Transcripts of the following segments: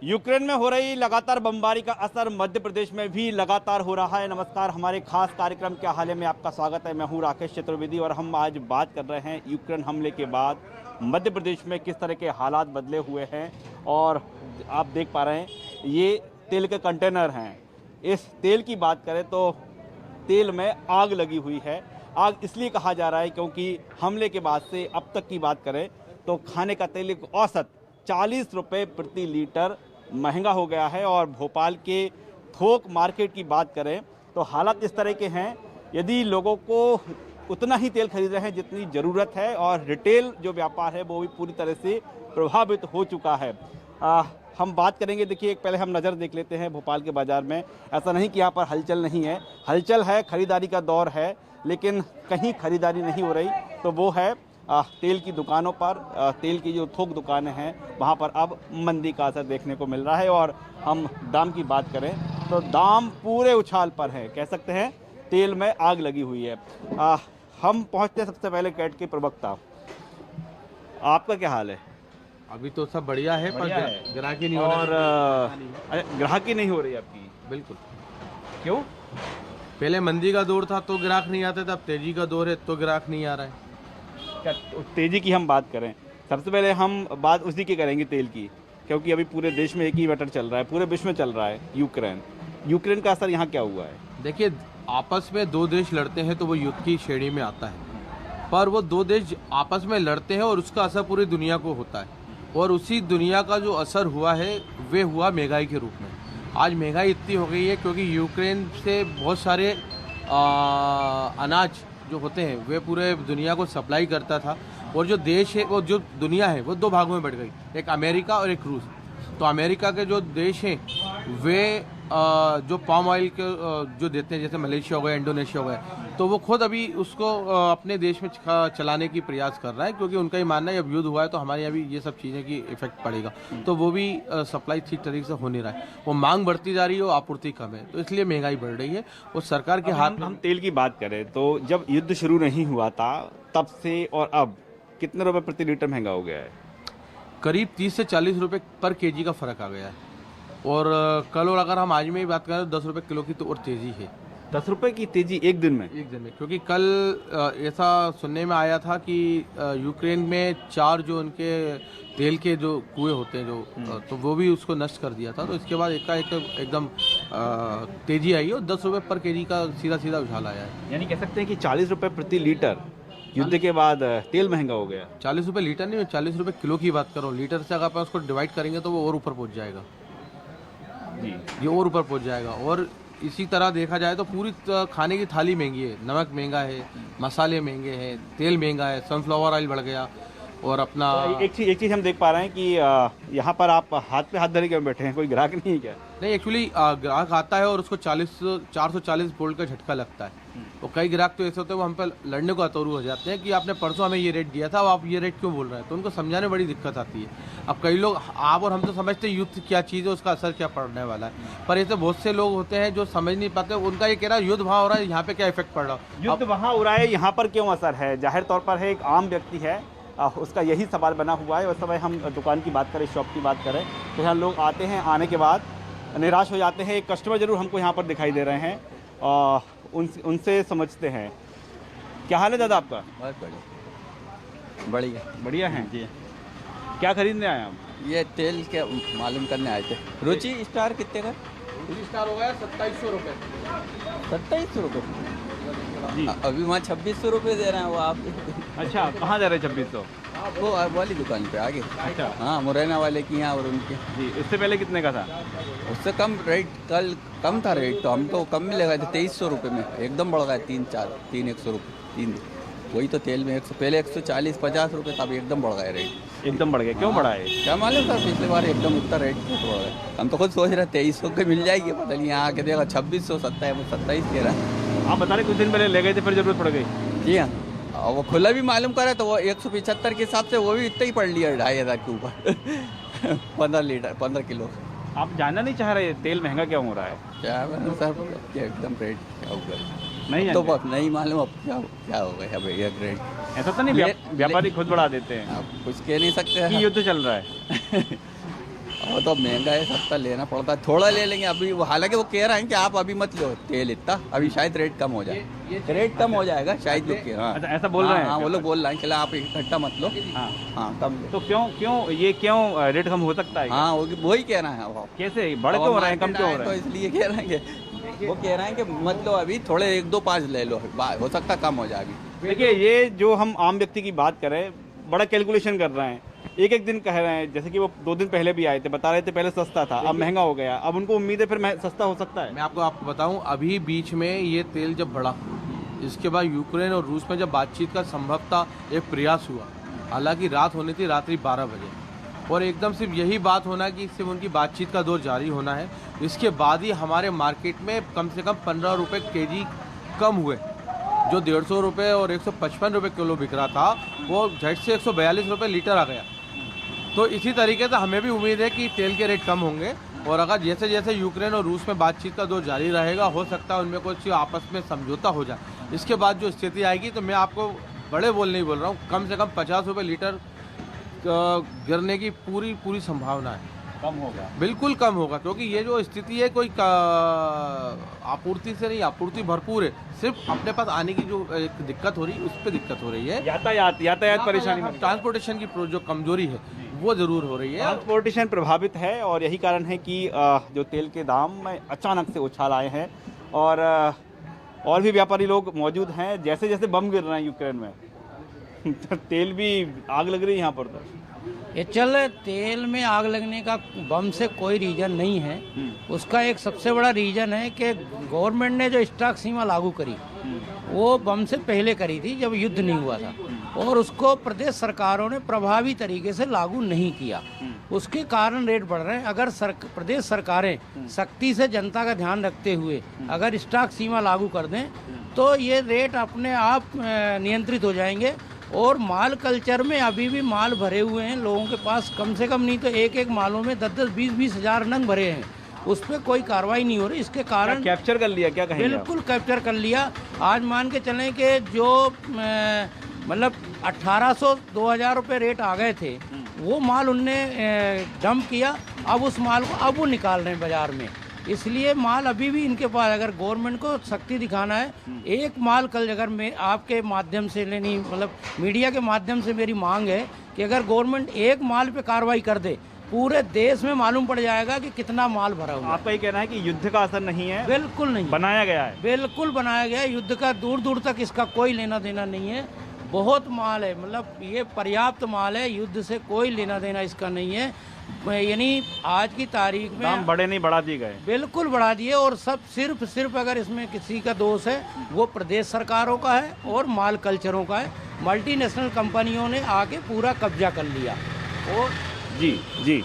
Ukraine में हो रही लगातार बमबारी का असर मध्य प्रदेश में भी लगातार हो रहा है। नमस्कार, हमारे खास कार्यक्रम क्या हाल है में आपका स्वागत है। मैं हूं राकेश चतुर्वेदी और हम आज बात कर रहे हैं यूक्रेन हमले के बाद मध्य प्रदेश में किस तरह के हालात बदले हुए हैं। और आप देख पा रहे हैं ये तेल के कंटेनर हैं। इस तेल की बात करें तो तेल में आग लगी हुई है। आग इसलिए कहा जा रहा है क्योंकि हमले के बाद से अब तक की बात करें तो खाने का तेल एक औसत 40 रुपये प्रति लीटर महंगा हो गया है। और भोपाल के थोक मार्केट की बात करें तो हालात इस तरह के हैं, यदि लोगों को उतना ही तेल खरीद रहे हैं जितनी ज़रूरत है और रिटेल जो व्यापार है वो भी पूरी तरह से प्रभावित हो चुका है। हम बात करेंगे, देखिए पहले हम नज़र देख लेते हैं भोपाल के बाज़ार में। ऐसा नहीं कि यहाँ पर हलचल नहीं है, हलचल है, खरीदारी का दौर है, लेकिन कहीं खरीदारी नहीं हो रही तो वो है तेल की दुकानों पर। तेल की जो थोक दुकानें हैं वहाँ पर अब मंदी का असर देखने को मिल रहा है। और हम दाम की बात करें तो दाम पूरे उछाल पर है, कह सकते हैं तेल में आग लगी हुई है। हम पहुँचते हैं सबसे पहले कैट के प्रवक्ता, आपका क्या हाल है? अभी तो सब बढ़िया है, पर ग्राहकी नहीं हो रही। और ग्राहकी नहीं हो रही आपकी? बिल्कुल। क्यों? पहले मंदी का दौर था तो ग्राहक नहीं आते थे, अब तेजी का दौर है तो ग्राहक नहीं आ रहा है। क्या तेजी की हम बात करें, सबसे पहले हम बात उसी की करेंगे तेल की, क्योंकि अभी पूरे देश में एक ही मैटर चल रहा है, पूरे विश्व में चल रहा है, यूक्रेन का असर यहाँ क्या हुआ है? देखिए, आपस में दो देश लड़ते हैं तो वो युद्ध की श्रेणी में आता है, पर वो दो देश आपस में लड़ते हैं और उसका असर पूरी दुनिया को होता है। और उसी दुनिया का जो असर हुआ है वे हुआ महंगाई के रूप में। आज महंगाई इतनी हो गई है क्योंकि यूक्रेन से बहुत सारे अनाज जो होते हैं वे पूरे दुनिया को सप्लाई करता था। और जो देश है, वो जो दुनिया है वो दो भागों में बढ़ गई, एक अमेरिका और एक रूस। तो अमेरिका के जो देश हैं वे जो पाम ऑयल के जो देते हैं, जैसे मलेशिया हो गया, इंडोनेशिया हो गया, तो वो खुद अभी उसको अपने देश में चलाने की प्रयास कर रहा है, क्योंकि उनका ये मानना है जब युद्ध हुआ है तो हमारे यहाँ भी ये सब चीज़ें की इफेक्ट पड़ेगा। तो वो भी सप्लाई ठीक तरीके से हो नहीं रहा है, वो मांग बढ़ती जा रही है और आपूर्ति कम है, तो इसलिए महंगाई बढ़ रही है। और सरकार के हाथ में हम तेल की बात करें तो जब युद्ध शुरू नहीं हुआ था तब से और अब कितने रुपए प्रति लीटर महंगा हो गया है? करीब 30 से 40 रुपये पर केजी का फर्क आ गया है। और कल और अगर हम आज में ही बात करें तो 10 रुपये किलो की तो और तेजी है। 10 रुपये की तेजी एक दिन में? एक दिन में, क्योंकि कल ऐसा सुनने में आया था कि यूक्रेन में 4 जो उनके तेल के जो कुएं होते हैं जो तो वो भी उसको नष्ट कर दिया था। तो इसके बाद एकाएक एकदम तेजी आई और 10 रुपये पर केजी का सीधा सीधा उछाल आया है। यानी कह सकते हैं कि 40 रुपये प्रति लीटर युद्ध के बाद तेल महंगा हो गया। 40 रुपये लीटर नहीं, मैं 40 रुपये किलो की बात कर रहा हूँ। लीटर से अगर आप उसको डिवाइड करेंगे तो वो और ऊपर पहुँच जाएगा जी, ये और ऊपर पहुँच जाएगा। और इसी तरह देखा जाए तो पूरी खाने की थाली महंगी है, नमक महंगा है, मसाले महंगे हैं, तेल महंगा है, सनफ्लावर ऑयल बढ़ गया। और अपना तो एक चीज़ हम देख पा रहे हैं कि यहाँ पर आप हाथ पे हाथ धरे क्यों बैठे हैं? कोई ग्राहक नहीं है क्या? नहीं, एक्चुअली ग्राहक आता है और उसको 440 वोल्ट का झटका लगता है। और कई ग्राहक तो ऐसे होते हैं वो हम पे लड़ने को अतोरू हो जाते हैं कि आपने परसों हमें ये रेट दिया था, अब आप ये रेट क्यों बोल रहे हैं? तो उनको समझाने में बड़ी दिक्कत आती है। अब कई लोग, आप और हम तो समझते हैं युद्ध क्या चीज़ है, उसका असर क्या पड़ने वाला है, पर ऐसे बहुत से लोग होते हैं जो समझ नहीं पाते। उनका ये कह रहा है युद्ध वहाँ हो रहा है, यहाँ पे क्या इफेक्ट पड़ रहा है, युद्ध वहाँ हो रहा है, यहाँ पर क्यों असर है? जाहिर तौर पर है, एक आम व्यक्ति है, उसका यही सवाल बना हुआ है। उस समय हम दुकान की बात करें, शॉप की बात करें तो यहाँ लोग आते हैं, आने के बाद निराश हो जाते हैं। एक कस्टमर जरूर हमको यहाँ पर दिखाई दे रहे हैं, उनसे समझते हैं। क्या हाल है दादा आपका? बहुत बढ़िया बढ़िया बढ़िया है जी। क्या खरीदने आए आप? ये तेल के मालूम करने आए थे। रुचि स्टार कितने का? स्टार हो गया 2700 रुपये। 2700 रुपये जी। अभी वहाँ 2600 रुपये दे रहे हैं वो आप। अच्छा, कहाँ जा रहे हैं 2600? वो वाली दुकान पे आगे। अच्छा, हाँ, मुरैना वाले की यहाँ और उनके। जी। इससे पहले कितने का था? उससे कम रेट, कल कम था रेट, तो हम तो कम में लगाए थे 2300 रुपये में। एकदम बढ़ गया 100 रुपये। वही तो तेल में पहले 140-50 रुपये था, अभी एकदम बढ़ गया रेट। एकदम बढ़ गया, क्यों बढ़ा है? क्या मालूम था, पिछले बार एकदम उतना रेट बढ़ गया। हम तो खुद सोच रहे 2300 के मिल जाएगी, पता नहीं यहाँ आके देखा 2600 27 कह रहा है। आप बता रहे कुछ दिन पहले ले गए थे, फिर जरूरत पड़ गई? जी हाँ, और वो खुला भी मालूम करा तो वो 175 के हिसाब से वो भी इतना ही पड़ लिया 2500 के ऊपर 15 किलो। आप जानना नहीं चाह रहे तेल महंगा क्यों हो रहा है? क्या सर, एकदम रेट क्या होगा नहीं तो बस नहीं मालूम अब क्या हो गया भैया रेट। ऐसा तो नहीं व्यापारी खुद बढ़ा देते हैं? आप कुछ कह नहीं सकते कि युद्ध चल रहा है। वो तो महंगा है, सबका लेना पड़ता है, थोड़ा ले लेंगे अभी। वो हालांकि वो कह रहे हैं कि आप अभी मत लो तेल इतना, अभी शायद रेट कम हो जाए, रेट कम हो जाएगा शायद। लोग हाँ अच्छा, ऐसा बोल रहे हैं? हाँ, वो लोग बोल रहे हैं कि आप इकट्ठा मत लो। हाँ हाँ, कम लो। तो क्यों रेट कम हो सकता है? हाँ, वही कह रहे हैं वो। कैसे बढ़ क्यों हो रहे हैं, कम क्यों हो तो रहे हैं? इसलिए कह रहे हैं कि वो कह रहे हैं कि मत लो अभी, थोड़े 1-2-5 ले लो, हो सकता है कम हो जाए अभी। देखिए, ये जो हम आम व्यक्ति की बात करें, बड़ा कैलकुलेशन कर रहे हैं, एक दिन कह रहे हैं, जैसे कि वो 2 दिन पहले भी आए थे, बता रहे थे पहले सस्ता था, अब महंगा हो गया, अब उनको उम्मीद है फिर सस्ता हो सकता है। मैं आपको बताऊं, अभी बीच में ये तेल जब बढ़ा, इसके बाद यूक्रेन और रूस में जब बातचीत का संभवतः एक प्रयास हुआ, हालांकि रात होनी थी, रात्रि 12 बजे, और एकदम सिर्फ यही बात होना कि सिर्फ उनकी बातचीत का दौर जारी होना है, इसके बाद ही हमारे मार्केट में कम से कम 15 रुपये केजी कम हुए। जो 150 रुपये और 155 रुपये किलो बिक रहा था, वो झट से 142 रुपये लीटर आ गया। तो इसी तरीके से हमें भी उम्मीद है कि तेल के रेट कम होंगे, और अगर जैसे जैसे यूक्रेन और रूस में बातचीत का दौर जारी रहेगा, हो सकता है उनमें कुछ आपस में समझौता हो जाए। इसके बाद जो स्थिति आएगी, तो मैं आपको बड़े बोल नहीं बोल रहा हूँ, कम से कम 50 रुपये लीटर गिरने की पूरी संभावना है। कम होगा, बिल्कुल कम होगा, क्योंकि ये जो स्थिति है कोई आपूर्ति से नहीं, आपूर्ति भरपूर है, सिर्फ अपने पास आने की जो एक दिक्कत हो रही है, उस पर दिक्कत हो रही है। यातायात परेशानी में, ट्रांसपोर्टेशन की जो कमजोरी है वो जरूर हो रही है। ट्रांसपोर्टेशन प्रभावित है, और यही कारण है कि जो तेल के दाम में अचानक से उछाल आए हैं, और भी व्यापारी लोग मौजूद हैं। जैसे जैसे बम गिर रहे हैं यूक्रेन में तेल भी आग लग रही है यहाँ पर। तो ये चल तेल में आग लगने का बम से कोई रीजन नहीं है। उसका एक सबसे बड़ा रीजन है कि गवर्नमेंट ने जो स्टॉक सीमा लागू करी वो बम से पहले करी थी, जब युद्ध नहीं हुआ था, और उसको प्रदेश सरकारों ने प्रभावी तरीके से लागू नहीं किया। उसके कारण रेट बढ़ रहे हैं। अगर प्रदेश सरकारें सख्ती से जनता का ध्यान रखते हुए अगर स्टॉक सीमा लागू कर दें, तो ये रेट अपने आप नियंत्रित हो जाएंगे। और माल कल्चर में अभी भी माल भरे हुए हैं लोगों के पास, कम से कम नहीं तो एक मालों में 10-10, 20-20 हज़ार नंग भरे हैं, उस पर कोई कार्रवाई नहीं हो रही। इसके कारण कैप्चर कर लिया, क्या कहेंगे? बिल्कुल कैप्चर कर लिया। आज मान के चलें कि जो मतलब 1800-2000 रुपये रेट आ गए थे, वो माल उनने डंप किया। अब उस माल को अब वो निकाल रहे हैं बाजार में। इसलिए माल अभी भी इनके पास, अगर गवर्नमेंट को सख्ती दिखाना है, एक माल कल अगर मैं आपके माध्यम से लेनी, मतलब मीडिया के माध्यम से मेरी मांग है कि अगर गवर्नमेंट एक माल पे कार्रवाई कर दे, पूरे देश में मालूम पड़ जाएगा कि कितना माल भरा हुआ है। आपका ये कहना है कि युद्ध का असर नहीं है? बिल्कुल नहीं, बनाया गया है। बिल्कुल बनाया गया है। युद्ध का दूर दूर तक इसका कोई लेना देना नहीं है। बहुत माल है, मतलब ये पर्याप्त माल है, युद्ध से कोई लेना देना इसका नहीं है। यानी आज की तारीख में दाम बढ़े नहीं, बढ़ा दिए गए। बिल्कुल बढ़ा दिए, और सब सिर्फ अगर इसमें किसी का दोष है वो प्रदेश सरकारों का है और माल कल्चरों का है। मल्टीनेशनल कंपनियों ने आके पूरा कब्जा कर लिया। और जी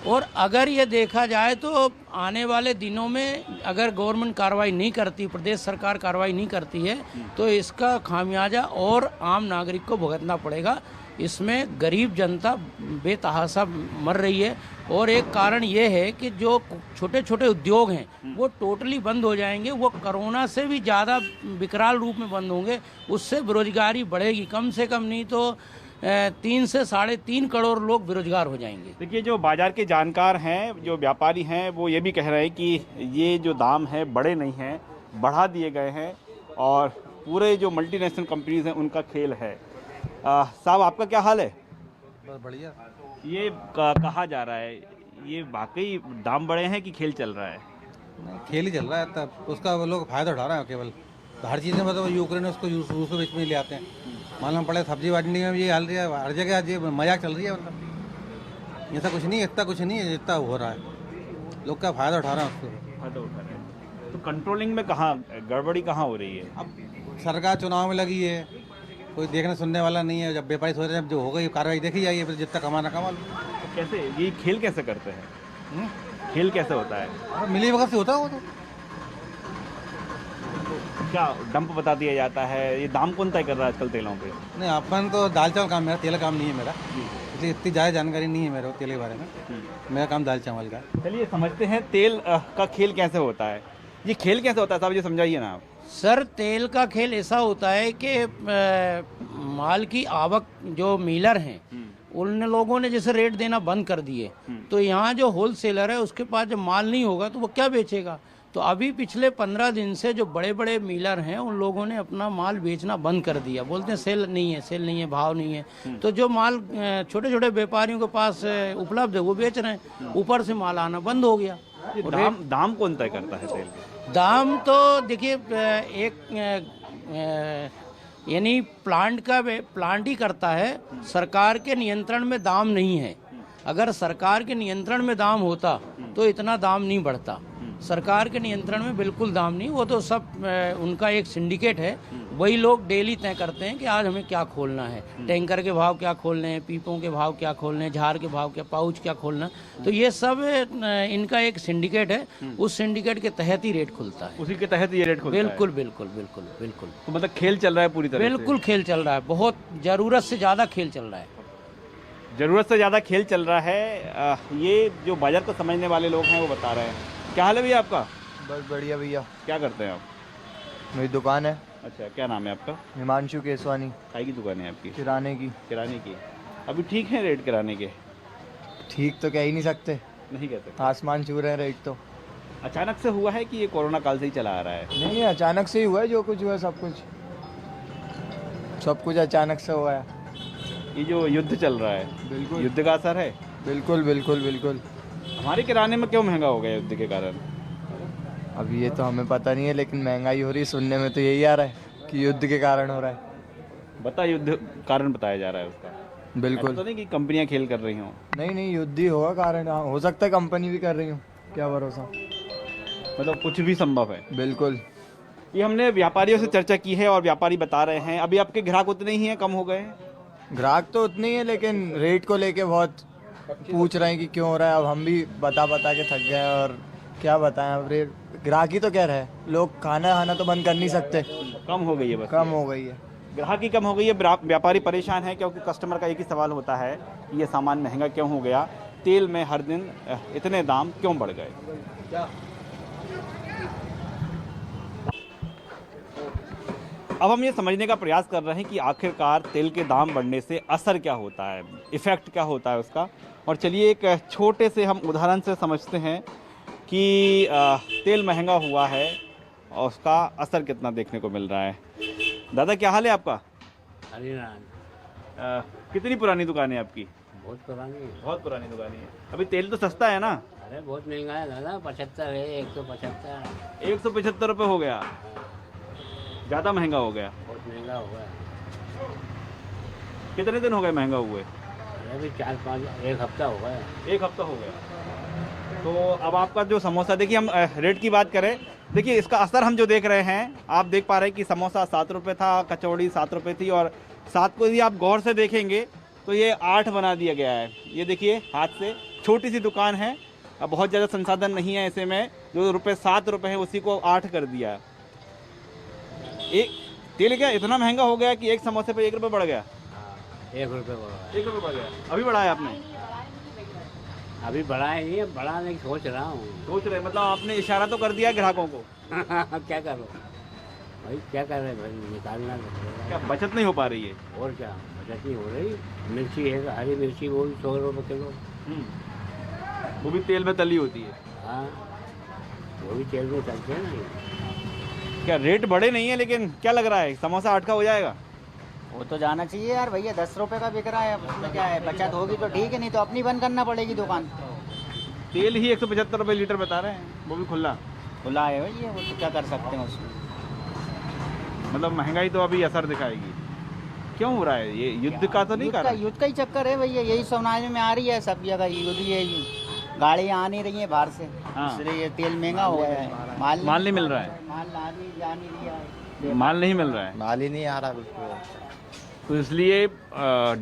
और अगर ये देखा जाए तो आने वाले दिनों में अगर गवर्नमेंट कार्रवाई नहीं करती, प्रदेश सरकार कार्रवाई नहीं करती है, तो इसका खामियाजा और आम नागरिक को भुगतना पड़ेगा। इसमें गरीब जनता बेतहाशा मर रही है। और एक कारण ये है कि जो छोटे छोटे उद्योग हैं वो टोटली बंद हो जाएंगे, वो कोरोना से भी ज़्यादा विकराल रूप में बंद होंगे। उससे बेरोजगारी बढ़ेगी, कम से कम नहीं तो 3 से 3.5 करोड़ लोग बेरोजगार हो जाएंगे। देखिए, जो बाजार के जानकार हैं, जो व्यापारी हैं, वो ये भी कह रहे हैं कि ये जो दाम है बड़े नहीं हैं, बढ़ा दिए गए हैं, और पूरे जो मल्टीनेशनल कंपनीज हैं उनका खेल है। साहब, आपका क्या हाल है? बस बढ़िया। ये कहा जा रहा है, ये वाकई दाम बढ़े हैं कि खेल चल रहा है? नहीं, खेल ही चल रहा है, तब उसका वो लोग फायदा उठा रहे हैं केवल। तो हर चीज़ में मतलब यूक्रेन उसको रूस के बीच में ले आते हैं। मालूम पड़े सब्जी मंडी में भी ये हाल रही है, हर जगह आज ये मजाक चल रही है। मतलब ऐसा कुछ नहीं है, इतना कुछ नहीं है जितना हो रहा है। लोग का फायदा उठा रहे हैं उसको। फायदा उठा रहे हैं। तो कंट्रोलिंग में कहाँ गड़बड़ी कहाँ हो रही है? अब सरकार चुनाव में लगी है, कोई देखने सुनने वाला नहीं है। जब व्यापारी सोच रहे हैं, जब जो हो गई कार्रवाई देखी जाएगी, फिर जितना कमाना कमा लो। तो कैसे ये खेल कैसे करते हैं? खेल कैसे होता है? मिली वक्त से होता है वो तो। क्या डंप बता दिया जाता है? ये दाम कौन तय कर रहा है आजकल तेलों पे? नहीं, अपन तो दाल चावल काम, मेरा तेल काम नहीं है मेरा, इसलिए इतनी ज़्यादा जानकारी नहीं है मेरे को तेल के बारे में। मेरा काम दाल चावल का। चलिए समझते हैं तेल का खेल कैसे होता है। ये खेल कैसे होता है साहब, ये समझाइए ना आप। सर, तेल का खेल ऐसा होता है कि माल की आवक जो मिलर हैं उन लोगों ने जैसे रेट देना बंद कर दिए, तो यहाँ जो होलसेलर है उसके पास जब माल नहीं होगा तो वो क्या बेचेगा। तो अभी पिछले 15 दिन से जो बड़े बड़े मिलर हैं उन लोगों ने अपना माल बेचना बंद कर दिया, बोलते हैं सेल नहीं है, भाव नहीं है। तो जो माल छोटे छोटे व्यापारियों के पास उपलब्ध है वो बेच रहे हैं, ऊपर से माल आना बंद हो गया। दाम कौन तय करता है तेल के? दाम तो देखिए यानी प्लांट ही करता है, सरकार के नियंत्रण में दाम नहीं है। अगर सरकार के नियंत्रण में दाम होता तो इतना दाम नहीं बढ़ता। सरकार के नियंत्रण में बिल्कुल दाम नहीं, वो तो सब उनका एक सिंडिकेट है, वही लोग डेली तय करते हैं कि आज हमें क्या खोलना है, टैंकर के भाव क्या खोलने हैं, पीपों के भाव क्या खोलने हैं, झार के भाव क्या, पाउच क्या खोलना है। तो ये सब इनका एक सिंडिकेट है, उस सिंडिकेट के तहत ही रेट खुलता है, उसी के तहत ये रेट खुलता है। बिल्कुल बिल्कुल बिल्कुल बिल्कुल। तो मतलब खेल चल रहा है पूरी तरह बिल्कुल खेल चल रहा है, बहुत जरूरत से ज़्यादा खेल चल रहा है। ज़रूरत से ज़्यादा खेल चल रहा है, ये जो बाजार को समझने वाले लोग हैं वो बता रहे हैं। क्या हाल है भैया आपका? बस बढ़िया भैया। क्या करते हैं आप? मेरी दुकान है। अच्छा, क्या नाम है आपका? हिमांशु केसवानी। खाई की दुकान है आपकी? किराने की। किराने की। अभी ठीक है रेट किराने के? ठीक तो कह ही नहीं सकते, नहीं कह सकते। आसमान छू रहे हैं रेट तो। अचानक से हुआ है कि ये कोरोना काल से ही चला आ रहा है? नहीं, अचानक से ही हुआ है, जो कुछ हुआ है सब कुछ अचानक से हुआ है। ये जो युद्ध चल रहा है, बिल्कुल युद्ध का असर है? बिल्कुल बिल्कुल बिल्कुल। हमारे किराने में क्यों महंगा हो गया युद्ध के कारण? अभी ये तो हमें पता नहीं है, लेकिन महंगाई हो रही है, सुनने में तो यही आ रहा है कि युद्ध के कारण हो रहा है। बता, युद्ध कारण बताया जा रहा है उसका? बिल्कुल। तो नहीं कि कंपनियां खेल कर रही हों? नहीं, युद्ध ही होगा कारण, हो सकता है कंपनी भी कर रही हो, क्या भरोसा। मतलब कुछ भी संभव है। बिल्कुल। ये हमने व्यापारियों से चर्चा की है और व्यापारी बता रहे हैं अभी आपके ग्राहक उतने ही हैं, कम हो गए हैं? ग्राहक तो उतने ही है, लेकिन रेट को लेके बहुत पूछ रहे हैं कि क्यों हो रहा है। अब हम भी बता के थक गए, और क्या बताएं, अब रेट ग्राहक ही तो कह रहे हैं, लोग खाना तो बंद कर नहीं सकते। कम हो गई है, बस कम हो गई है, ग्राहक ही कम हो गई है। व्यापारी परेशान है क्योंकि कस्टमर का एक ही सवाल होता है कि ये सामान महंगा क्यों हो गया, तेल में हर दिन इतने दाम क्यों बढ़ गए। अब हम ये समझने का प्रयास कर रहे हैं कि आखिरकार तेल के दाम बढ़ने से असर क्या होता है, इफ़ेक्ट क्या होता है उसका। और चलिए एक छोटे से हम उदाहरण से समझते हैं कि तेल महंगा हुआ है और उसका असर कितना देखने को मिल रहा है। दादा क्या हाल है आपका? हरिनारायण। कितनी पुरानी दुकान है आपकी? बहुत पुरानी है। बहुत पुरानी दुकान है। अभी तेल तो सस्ता है ना? अरे बहुत महंगा है दादा, 75 है, 175। 175 रुपये हो गया, ज़्यादा महंगा हो गया। बहुत महंगा हो गया। कितने दिन हो गए महंगा हुए? अरे अभी 4-5 एक हफ्ता हो गया। एक हफ्ता हो गया। तो अब आपका जो समोसा, देखिए हम रेट की बात करें, देखिए इसका असर हम जो देख रहे हैं, आप देख पा रहे हैं कि समोसा 7 रुपये था, कचौड़ी 7 रुपये थी, और 7 को यदि आप गौर से देखेंगे तो ये 8 बना दिया गया है। ये देखिए हाथ से, छोटी सी दुकान है, अब बहुत ज़्यादा संसाधन नहीं है ऐसे में, जो रुपये 7 रुपये है उसी को 8 कर दिया। एक तेल क्या इतना महंगा हो गया कि एक समोसे पे 1 रुपये बढ़ गया? हाँ, 1 रुपये बढ़ा है। 1 रुपये बढ़ गया। अभी बढ़ाया आपने? अभी बढ़ाया नहीं है, बढ़ाने की सोच रहा हूँ। सोच रहे, मतलब आपने इशारा तो कर दिया है ग्राहकों को? क्या करो भाई, क्या कर रहे भाई, निकालना तो पड़ेगा। क्या बचत नहीं हो पा रही है? और क्या बचत नहीं हो रही। मिर्ची है, हरी मिर्ची, वो भी 100 रुपये किलो। वो भी तेल में तली होती है। हाँ, वो भी तेल में चलते हैं ना। क्या रेट बढ़े नहीं है, लेकिन क्या लग रहा है समोसा 8 का हो जाएगा? वो तो जाना चाहिए यार भैया, 10 रुपए का बिक रहा है, अब उसमें क्या है, बचत होगी तो ठीक है, नहीं तो अपनी बंद करना पड़ेगी दुकान। तेल ही 175 रुपये लीटर बता रहे हैं, वो भी खुला खुला है भैया, वो तो क्या कर सकते हैं उसमें। मतलब महंगाई तो अभी असर दिखाएगी। क्यों हो रहा है ये? युद्ध का तो नहीं कर युद्ध का ही चक्कर है भैया, यही सुनाने में आ रही है सब जगह, युद्ध है, गाड़ियाँ आ नहीं रही है बाहर से, इसलिए ये तेल महंगा हो गया है। माल नहीं मिल रहा है, माल जा नहीं रहा है, माल नहीं मिल रहा है, माल ही नहीं आ रहा बिल्कुल, तो इसलिए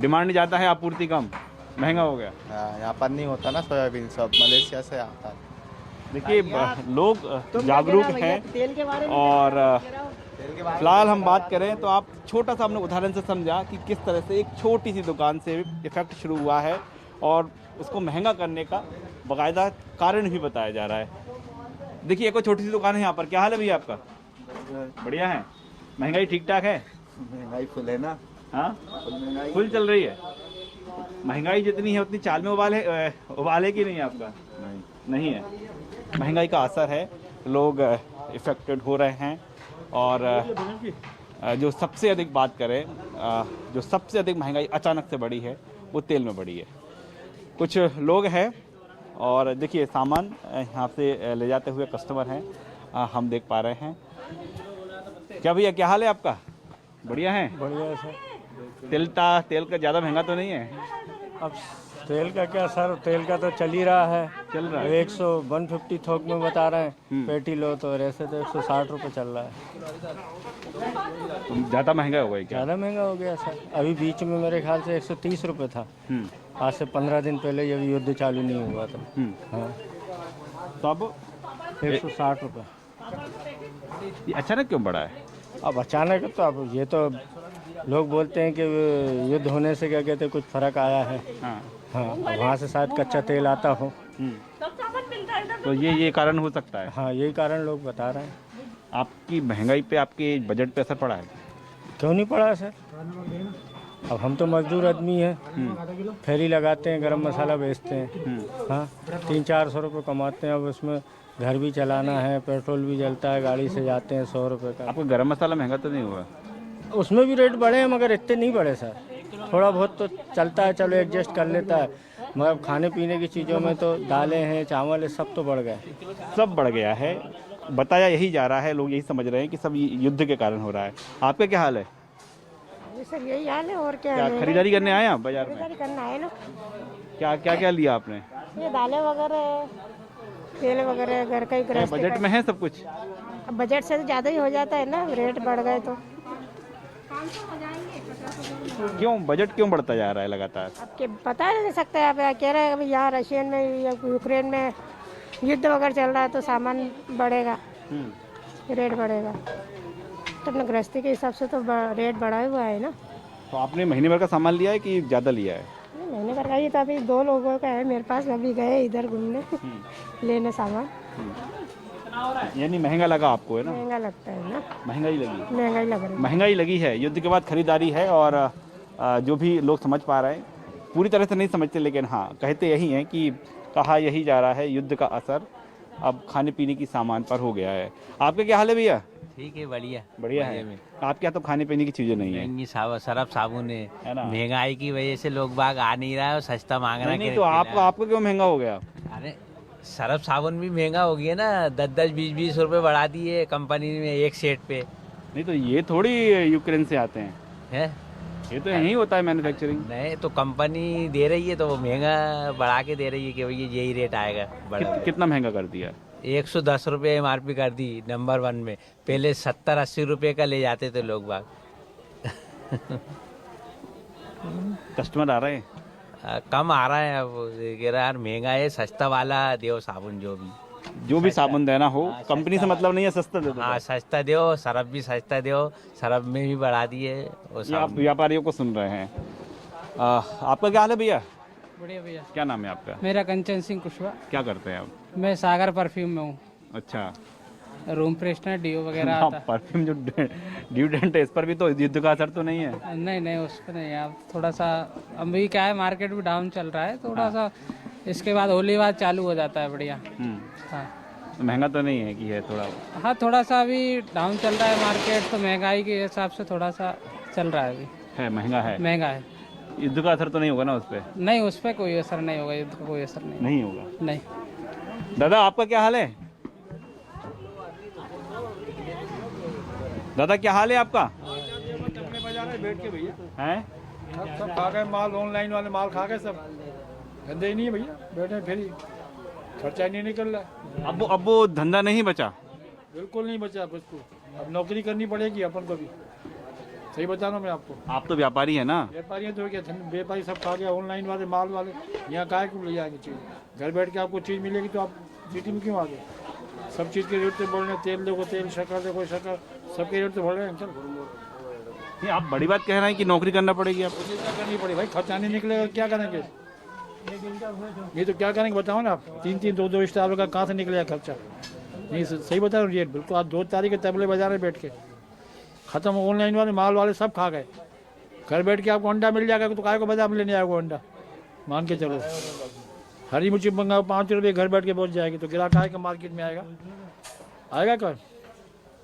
डिमांड ज़्यादा है, आपूर्ति कम, महंगा हो गया। यहाँ पर नहीं होता ना सोयाबीन, सब मलेशिया से आता है। देखिए लोग जागरूक हैं, और फिलहाल हम बात करें तो आप छोटा सा हमने उदाहरण से समझा कि किस तरह से एक छोटी सी दुकान से इफेक्ट शुरू हुआ है और उसको महंगा करने का बाकायदा कारण भी बताया जा रहा है। देखिए एक और छोटी सी दुकान है यहाँ पर। क्या हाल है भैया आपका? बढ़िया है। महंगाई ठीक ठाक है? महंगाई फुल है ना। हाँ, फुल चल रही है। महंगाई जितनी है उतनी चाल में उबाल है कि नहीं आपका? नहीं है। महंगाई का असर है, लोग इफेक्टेड हो रहे हैं। और जो सबसे अधिक बात करें, जो सबसे अधिक महंगाई अचानक से बढ़ी है वो तेल में बढ़ी है। कुछ लोग हैं और देखिए सामान यहाँ से ले जाते हुए कस्टमर हैं, हम देख पा रहे हैं। क्या भैया, क्या हाल है आपका? बढ़िया है? बढ़िया सर। तेल का ज़्यादा महंगा तो नहीं है? अब तेल का क्या सर, तेल का तो चल ही रहा है। चल रहा है। 150 थोक में बता रहे हैं पेटी लो, तो ऐसे तो 160 रुपये चल रहा है। तो ज़्यादा महंगा हो गया क्या? ज़्यादा महंगा हो गया सर। अभी बीच में मेरे ख्याल से 130 रुपये था। आज से 15 दिन पहले ये युद्ध चालू नहीं हुआ था। हाँ, तो अब 160 रुपये। ये अचानक क्यों बढ़ा है? अब अचानक तो अब ये तो लोग बोलते हैं कि युद्ध होने से क्या कहते हैं कुछ फर्क आया है। हाँ, हाँ, अब वहाँ से शायद कच्चा तेल आता हो। तो ये कारण हो सकता है। हाँ, यही कारण लोग बता रहे हैं। आपकी महंगाई पे, आपके बजट पे असर पड़ा है? क्यों नहीं पड़ा सर? अब हम तो मजदूर आदमी हैं, फेरी लगाते हैं, गरम मसाला बेचते हैं। हाँ, 300-400 रुपये कमाते हैं। अब उसमें घर भी चलाना है, पेट्रोल भी जलता है, गाड़ी से जाते हैं 100 रुपये का। आपको गरम मसाला महंगा तो नहीं हुआ? उसमें भी रेट बढ़े हैं मगर इतने नहीं बढ़े सर। थोड़ा बहुत तो चलता है, चलो एडजस्ट कर लेता है। मगर खाने पीने की चीज़ों में तो दालें हैं, चावल है, सब तो बढ़ गए। सब बढ़ गया है, बताया यही जा रहा है। लोग यही समझ रहे हैं कि सब युद्ध के कारण हो रहा है। आपका क्या हाल है? सर यही हाल है और क्या। खरीदारी करने आए आप बाजार में? खरीदारी करना है ना। क्या लिया आपने? ये दालें वगैरह, तेल वगैरह, घर का ही गृहस्थ। बजट में है सब कुछ? अब बजट से ज़्यादा ही हो जाता है ना, रेट बढ़ गए तो। क्यों बजट क्यों बढ़ता जा रहा है लगातार? आपके पता नहीं सकता है। आप कह रहे हैं अभी यहाँ रशियन में या यूक्रेन में युद्ध वगैरह चल रहा है तो सामान बढ़ेगा, रेट बढ़ेगा। तो अपने गृहस्थी के हिसाब से तो रेट बढ़ा हुआ है ना। तो आपने महीने भर का सामान लिया है कि ज़्यादा लिया है? महीने भर का ही तो अभी 2 लोगों का है मेरे पास। अभी गए इधर घूमने लेने सामान। यानी महंगा लगा आपको, है ना? महंगा लगता है ना। महंगाई लगी? महंगाई लग रही है। महंगाई लगी है। युद्ध के बाद खरीदारी है। और जो भी लोग समझ पा रहे हैं, पूरी तरह से नहीं समझते, लेकिन हाँ कहते यही हैं कि कहा यही जा रहा है युद्ध का असर अब खाने पीने की सामान पर हो गया है। आपका क्या हाल है भैया? ठीक है, बढ़िया बढ़िया है। आपके यहाँ तो खाने पीने की चीजें नहीं है? सरफ साबुन है ना? महंगाई की वजह से लोग बाग आ नहीं रहा है और सस्ता मांग रहा है। नहीं तो आपको क्यों महंगा हो गया? अरे सरफ साबुन भी महंगा हो गया ना। 10-20 रुपए बढ़ा दिए कंपनी में एक सेट पे। नहीं तो ये थोड़ी यूक्रेन से आते हैं, ये तो यही होता है मैन्युफैक्चरिंग। नहीं तो कंपनी दे रही है तो वो महंगा बढ़ा के दे रही है कि भैया यही रेट आएगा। कितना महंगा कर दिया? 110 रुपये MRP कर दी नंबर 1 में। पहले 70-80 रुपये का ले जाते थे लोग बाग। कस्टमर आ रहे हैं? कम आ रहा है। अब कह रहा यार महंगा है, सस्ता वाला दो साबुन। जो भी साबुन देना हो, कंपनी से मतलब नहीं है, सस्ता दे दो। हाँ, सस्ता दो। सरफ भी सस्ता दो, सरफ में भी बढ़ा दिए। आप व्यापारियों को सुन रहे हैं। आपका क्या हाल है भैया? बढ़िया भैया। क्या नाम है आपका? मेरा कंचन सिंह कुशवाहा। क्या करते हैं आप? मैं सागर परफ्यूम में हूँ। अच्छा, रूम फ्रेशनर, डीओ वगैरह आता है। परफ्यूम जो ड्यूडेंट है, इस पर भी तो युद्ध का असर तो नहीं है? नहीं उस पर नहीं है। अब थोड़ा सा अभी क्या है, मार्केट भी डाउन चल रहा है थोड़ा सा। इसके बाद होली बाद चालू हो जाता है बढ़िया। हाँ, तो महंगा तो नहीं है कि है थोड़ा? हाँ, थोड़ा सा अभी डाउन चल रहा है मार्केट, तो महंगाई के हिसाब से थोड़ा सा चल रहा है अभी। है महंगा है। युद्ध का असर तो नहीं होगा ना उस पर? नहीं, उस पर कोई असर नहीं होगा। युद्ध का कोई असर नहीं होगा। नहीं। दादा आपका क्या हाल है? दादा क्या हाल है आपका? बैठ के भैया हैं? सब खा गए माल, ऑनलाइन वाले माल खा गए सब। धंधे ही नहीं है भैया, बैठे फिर खर्चा नहीं निकल रहा। अब वो धंधा नहीं बचा? बिल्कुल नहीं बचा उसको। अब नौकरी करनी पड़ेगी अपन को भी। सही बता रहा हूँ मैं आपको। आप तो व्यापारी है ना? व्यापारी है तो क्या, व्यापारी सब खा गया। ऑनलाइन वाले माल वाले यहाँ काहे क्यों ले जाएंगे चीज़? घर बैठ के आपको चीज़ मिलेगी तो आप सिटी में क्यों आ गए? सब चीज़ के रेट तो बढ़ रहे हैं। तेल देखो, तेल, शक्कर देखो, शक्कर, सबके रेट तो बढ़ रहे हैं। चल नहीं, आप बड़ी बात कह रहे हैं कि नौकरी करना पड़ेगी आपको। क्या करनी पड़ेगी भाई? खर्चा नहीं निकलेगा, क्या करेंगे? ये तो क्या करेंगे बताओ ना आप। 3-3, 2-2 स्टार का कहाँ से निकलेगा खर्चा? नहीं, सही बता रहा हूँ रेट बिल्कुल। आज 2 तारीख के तबले बाजार में बैठ के खत्म। ऑनलाइन वाले माल वाले सब खा गए। घर बैठ के आपको अंडा मिल जाएगा तो काय को बाजार में लेने आएगा अंडा, मान के चलो। हरी मिर्ची मंगाओ 5 रुपये, घर बैठ के पहुंच जाएगी, तो ग्राहक आएगा मार्केट में, आएगा कौन?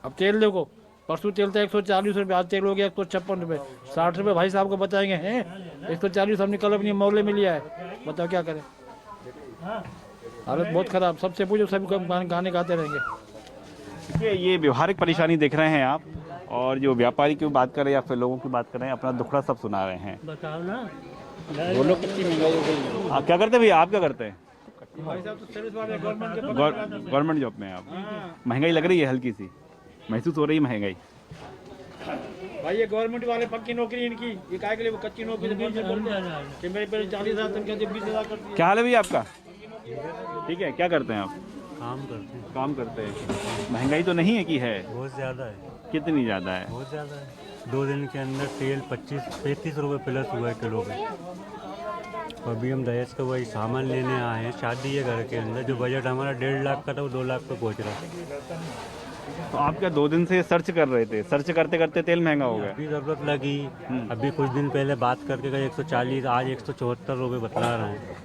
अब तेल देखो, परसों तेल था 140 रुपये, आज तेल हो गया 156 रुपये, 60 रुपये भाई साहब को बताएंगे हैं 140 हमने कल अपनी मोहल्ले में लिया है, बताओ क्या करें। हालत बहुत खराब, सबसे पूछो सभी गाने गाते रहेंगे। देखिए ये व्यवहारिक परेशानी देख रहे हैं आप, और जो व्यापारी की बात कर रहे हैं या फिर लोगों की बात कर रहे हैं, अपना दुखड़ा सब सुना रहे हैं। बताओ ना, बोलो कितनी महंगाई हो गई। आप क्या करते हैं भैया, आप क्या करते हैं? भाई साहब तो सर्विस वाले गवर्नमेंट जॉब में आप। महंगाई लग रही है, हल्की सी महसूस हो रही है महंगाई? भाई ये गवर्नमेंट वाले पक्की नौकरी इनकी, ये काय के लिए वो कच्ची नौकरी कि मेरे पे 40,000 तनख्वाह 20,000 करती है। क्या हाल है भैया आपका? ठीक है, क्या करते हैं आप? काम करते हैं। महंगाई तो नहीं है कि है? बहुत ज़्यादा है। कितनी ज़्यादा है? बहुत ज़्यादा है। 2 दिन के अंदर तेल 25-33 रुपये प्लस हुआ है किलो पे। अभी हम दहेज का वही सामान लेने आए हैं, शादी है घर के अंदर, जो बजट हमारा 1.5 लाख का था वो 2 लाख पे पहुँच रहा है। तो आप क्या 2 दिन से सर्च कर रहे थे? सर्च करते करते तेल महंगा हो गया? अभी ज़रूरत लगी, अभी कुछ दिन पहले बात करके गए 140, आज 174 रुपये बतला रहे हैं।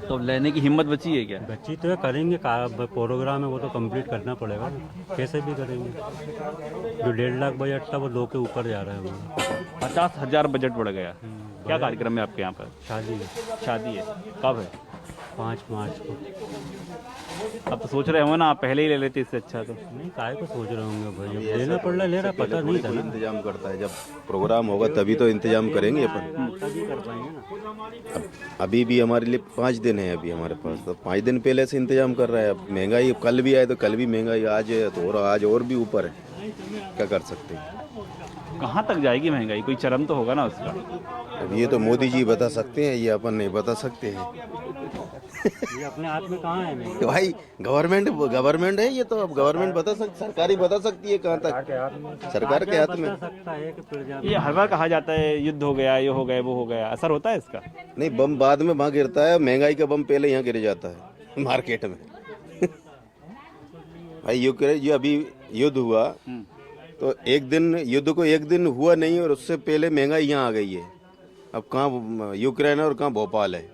तो लेने की हिम्मत बची है क्या? बच्ची तो करेंगे, प्रोग्राम है वो तो कंप्लीट करना पड़ेगा, कैसे भी करेंगे। जो 1.5 लाख बजट था वो 2 के ऊपर जा रहा है। वो 50,000 बजट बढ़ गया। क्या कार्यक्रम है आपके यहाँ पर? शादी है। शादी है, कब है? 5 मार्च को। अब तो सोच रहे हो ना, आप पहले ही ले लेते, इससे अच्छा तो नहीं, काय को सोच रहे होंगे भाई, अब लेना पड़ रहा, ले रहा पता नहीं था ना। इंतजाम करता है, जब प्रोग्राम होगा तभी तो इंतजाम करेंगे अपन, तभी कर पाएंगे ना। अभी भी हमारे लिए 5 दिन है अभी हमारे पास, तो 5 दिन पहले से इंतजाम कर रहा है। अब महंगाई कल भी आए तो कल भी महंगाई, आज है तो और आज और भी ऊपर है, क्या कर सकते हैं। कहाँ तक जाएगी महंगाई? कोई चरम तो होगा ना उसका। अब ये तो मोदी जी बता सकते हैं, ये अपन नहीं बता सकते हैं। ये अपने हाथ में कहाँ है भाई, गवर्नमेंट है ये तो, अब गवर्नमेंट बता सकती, सरकार ही बता सकती है कहाँ तक, सरकार के हाथ में। ये हर बार कहा जाता है युद्ध हो गया, ये हो गया, वो हो गया, असर होता है इसका? नहीं, बम बाद में वहाँ गिरता है, महंगाई का बम पहले यहाँ गिर जाता है मार्केट में। भाई यूक्रेन जो अभी युद्ध हुआ तो युद्ध को एक दिन हुआ नहीं और उससे पहले महंगाई यहाँ आ गई है। अब कहाँ यूक्रेन है और कहाँ भोपाल है।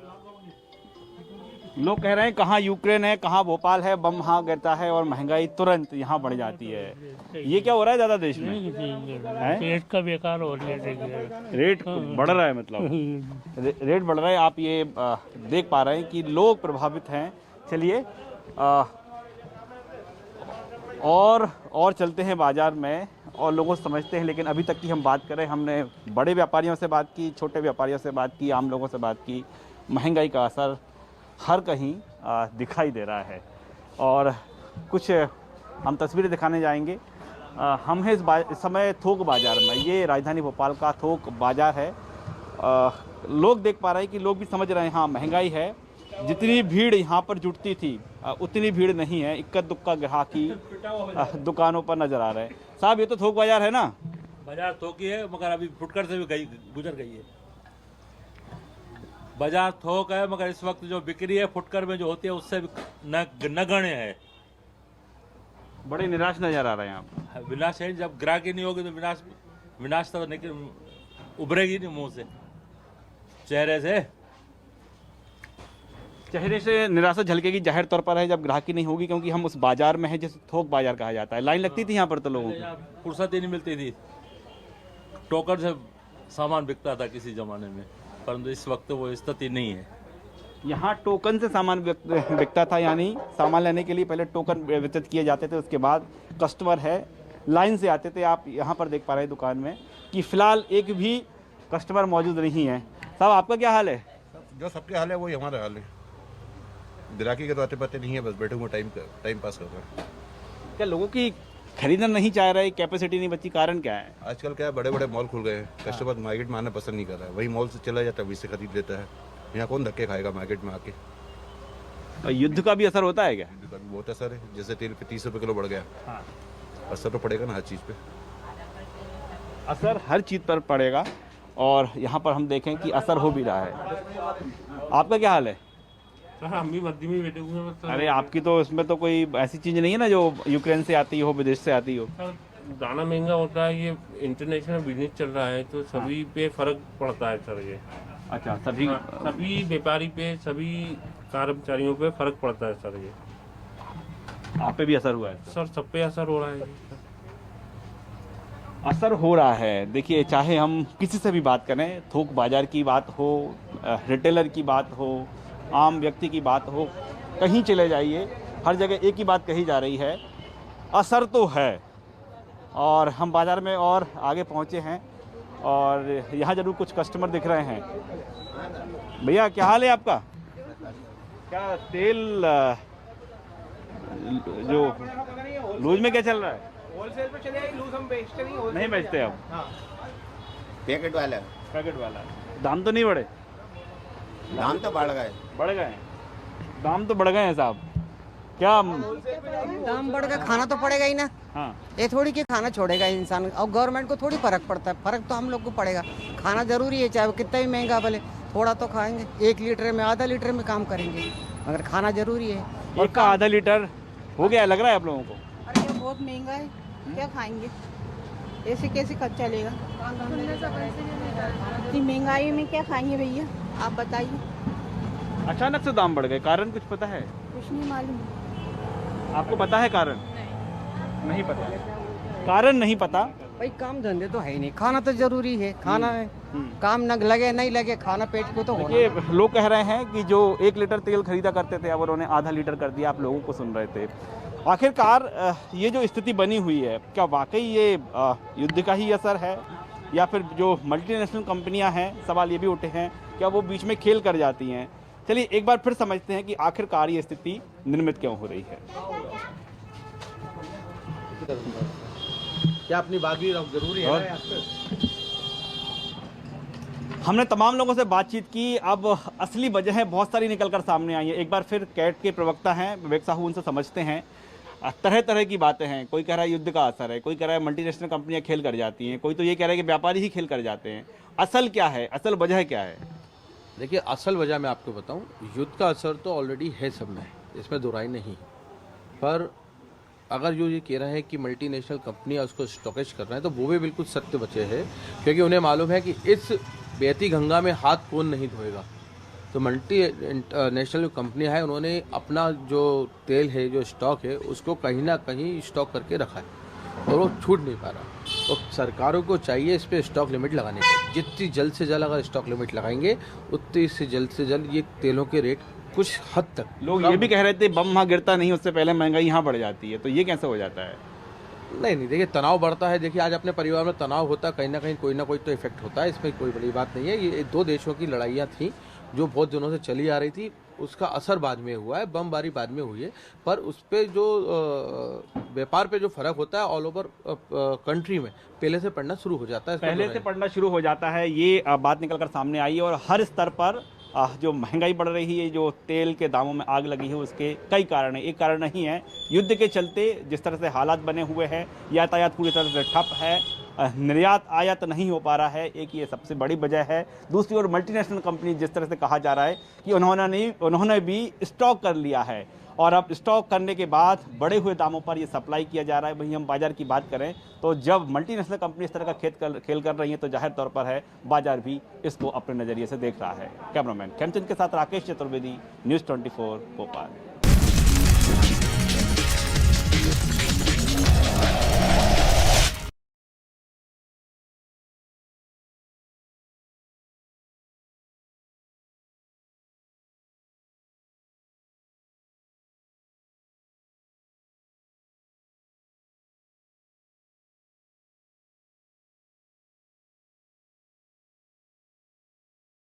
लोग कह रहे हैं कहाँ यूक्रेन है, कहाँ भोपाल है, बम वहाँ गिरता है और महंगाई तुरंत यहाँ बढ़ जाती है। ये क्या हो रहा है ज़्यादा देश में? रेट का बेकार हो रहा है, रेट बढ़ रहा है, मतलब रेट बढ़ रहा है। आप ये देख पा रहे हैं कि लोग प्रभावित हैं। चलिए और चलते हैं बाजार में और लोगों से समझते हैं। लेकिन अभी तक की हम बात करें, हमने बड़े व्यापारियों से बात की, छोटे व्यापारियों से बात की, आम लोगों से बात की। महंगाई का असर हर कहीं दिखाई दे रहा है और कुछ हम तस्वीरें दिखाने जाएंगे। हम हैं इस समय थोक बाज़ार में। ये राजधानी भोपाल का थोक बाज़ार है। लोग देख पा रहे हैं कि लोग भी समझ रहे हैं हाँ महंगाई है। जितनी भीड़ यहाँ पर जुटती थी उतनी भीड़ नहीं है। इक्का दुक्का ग्राहकी दुकानों पर नजर आ रहे हैं। साहब ये तो थोक बाजार है ना? बाजार थोक ही है, मगर अभी फुटकर से भी गुजर गई है। बाजार थोक है मगर इस वक्त जो बिक्री है फुटकर में जो होती है उससे नगण्य है। बड़े निराश नजर आ रहे हैं आप। विनाश है, जब ग्राहकी नहीं होगी तो विनाश तो उभरेगी नहीं मुंह से, चेहरे से निराशा झलकेगी जाहिर तौर पर है जब ग्राहकी नहीं होगी, क्योंकि हम उस बाजार में है जिसे थोक बाजार कहा जाता है। लाइन लगती थी यहाँ पर तो लोगों को फुर्सत ही नहीं मिलती थी। टोकन से सामान बिकता था किसी जमाने में, परंतु इस वक्त वो स्थिति नहीं है। यहाँ टोकन से सामान बिकता था, यानी सामान लेने के लिए पहले टोकन वितरित किए जाते थे, उसके बाद कस्टमर है लाइन से आते थे। आप यहाँ पर देख पा रहे हैं दुकान में कि फिलहाल एक भी कस्टमर मौजूद नहीं है। साहब आपका क्या हाल है? जो सबके हाल है वही हमारा हाल है। ग्राहकी के तो आते पाते नहीं है, बस बैठे हुए टाइम पास कर रहे हैं। क्या लोगों की खरीदना नहीं चाह रहे, कैपेसिटी नहीं बची, कारण क्या है? आजकल क्या है, बड़े बड़े मॉल खुल गए हैं, कस्टमर मार्केट में आना पसंद नहीं कर रहा है। वही मॉल से चला जाता है, वहीं से खरीद लेता है। यहाँ कौन धक्के खाएगा मार्केट में आके। और युद्ध का भी असर होता है क्या? युद्ध का भी बहुत असर है। जैसे तेल पे 30 रुपये किलो बढ़ गया, असर तो पड़ेगा ना हर चीज़ पे। असर हर चीज़ पर पड़ेगा और यहाँ पर हम देखें कि असर हो भी रहा है। आपका क्या हाल है? हम भी मध्य में बैठे हुए हैं। अरे आपकी तो इसमें तो कोई ऐसी चीज़ नहीं है ना जो यूक्रेन से आती हो, विदेश से आती हो। दाना महंगा होता है, ये इंटरनेशनल बिजनेस चल रहा है तो सभी पे फर्क पड़ता है सर ये। अच्छा, सभी सभी व्यापारी पे, सभी कर्मचारियों पे फर्क पड़ता है सर ये। आप पे भी असर हुआ है? सर सब पे असर हो रहा है। असर हो रहा है। देखिए, चाहे हम किसी से भी बात करें, थोक बाजार की बात हो, रिटेलर की बात हो, आम व्यक्ति की बात हो, कहीं चले जाइए, हर जगह एक ही बात कही जा रही है, असर तो है। और हम बाज़ार में और आगे पहुंचे हैं और यहाँ ज़रूर कुछ कस्टमर दिख रहे हैं। भैया क्या हाल है आपका? क्या तेल जो लूज में क्या चल रहा है? होलसेल पे चले, लूज हम बेचते नहीं बेचते अब। पैकेट वाला दाम तो नहीं बढ़े? दाम तो बढ़ गए। दाम तो बढ़ गए हैं साहब। क्या दाम बढ़ गया, खाना तो पड़ेगा ही ना। हाँ, ये थोड़ी कि खाना छोड़ेगा इंसान, और गवर्नमेंट को थोड़ी फर्क पड़ता है। फर्क तो हम लोग को पड़ेगा। खाना जरूरी है, चाहे वो कितना भी महंगा भले, थोड़ा तो खाएंगे। 1 लीटर में, आधा लीटर में काम करेंगे, मगर खाना जरूरी है। और का आधा लीटर हो गया लग रहा है आप लोगों को? अरे ये बहुत महंगा है, क्या खाएंगे? ऐसे कैसे खर्च चलेगा? इतनी महंगाई में क्या खाएंगे भैया, आप बताइए। अचानक से दाम बढ़ गए, कारण कुछ पता है? कुछ नहीं मालूम। आपको पता है कारण? नहीं पता। कारण नहीं पता। भाई काम धंधे तो है ही नहीं, खाना तो जरूरी है। खाना है, काम न लगे नहीं लगे, खाना पेट को तो होना। ये लोग कह रहे हैं कि जो 1 लीटर तेल खरीदा करते थे अब उन्होंने आधा लीटर कर दिया। आप लोगों को सुन रहे थे। आखिरकार ये जो स्थिति बनी हुई है, क्या वाकई ये युद्ध का ही असर है या फिर जो मल्टीनेशनल कंपनियां हैं, सवाल ये भी उठे हैं, क्या वो बीच में खेल कर जाती हैं? चलिए एक बार फिर समझते हैं कि आखिरकार ये स्थिति निर्मित क्यों हो रही है। क्या अपनी बात भी जरूरी है? हमने तमाम लोगों से बातचीत की। अब असली वजहें बहुत सारी निकलकर सामने आई हैं। एक बार फिर कैट के प्रवक्ता हैं विवेक साहू, उनसे समझते हैं। तरह तरह की बातें हैं। कोई कह रहा है युद्ध का असर है, कोई कह रहा है मल्टीनेशनल कंपनियां खेल कर जाती हैं, कोई तो ये कह रहा है कि व्यापारी ही खेल कर जाते हैं। असल क्या है, असल वजह क्या है? देखिए, असल वजह मैं आपको बताऊं, युद्ध का असर तो ऑलरेडी है सब में, इसमें दो राय नहीं। पर अगर जो ये कह रहे हैं कि मल्टीनेशनल कंपनियां उसको स्टॉकेज कर रहे हैं, तो वो भी बिल्कुल सत्य बचे हैं, क्योंकि उन्हें मालूम है कि इस बहती गंगा में हाथ कौन नहीं धोएगा। तो मल्टी नेशनल जो कंपनियां हैं, उन्होंने अपना जो तेल है, जो स्टॉक है, उसको कहीं ना कहीं स्टॉक करके रखा है और वो छूट नहीं पा रहा। तो सरकारों को चाहिए इस पर स्टॉक लिमिट लगाने की। जितनी जल्द से जल्द अगर स्टॉक लिमिट लगाएंगे, उतनी से जल्द ये तेलों के रेट कुछ हद तक। लोग ये भी कह रहे थे बम वहाँ गिरता नहीं, उससे पहले महंगाई यहाँ बढ़ जाती है, तो ये कैसे हो जाता है? नहीं, देखिए तनाव बढ़ता है। देखिए आज अपने परिवार में तनाव होता है, कहीं ना कोई तो इफेक्ट होता है, इसमें कोई बड़ी बात नहीं है। ये 2 देशों की लड़ाइयाँ थी जो बहुत दिनों से चली आ रही थी, उसका असर बाद में हुआ है, बमबारी बाद में हुई है। पर उस पर जो व्यापार पे जो फर्क होता है ऑल ओवर कंट्री में पहले से पड़ना शुरू हो जाता है। पहले से पड़ना शुरू हो जाता है, ये बात निकल कर सामने आई है। और हर स्तर पर जो महंगाई बढ़ रही है, जो तेल के दामों में आग लगी है, उसके कई कारण हैं। एक कारण नहीं है, युद्ध के चलते जिस तरह से हालात बने हुए हैं, यातायात पूरी तरह से ठप है, निर्यात आयात नहीं हो पा रहा है, एक ये सबसे बड़ी वजह है। दूसरी ओर मल्टीनेशनल कंपनी, जिस तरह से कहा जा रहा है कि उन्होंने भी स्टॉक कर लिया है और अब स्टॉक करने के बाद बढ़े हुए दामों पर ये सप्लाई किया जा रहा है। वहीं हम बाजार की बात करें तो जब मल्टीनेशनल कंपनी इस तरह का खेल कर रही है, तो जाहिर तौर पर है बाजार भी इसको अपने नज़रिए से देख रहा है। कैमरामैन खेमचंद के साथ राकेश चतुर्वेदी, न्यूज़ 24 भोपाल।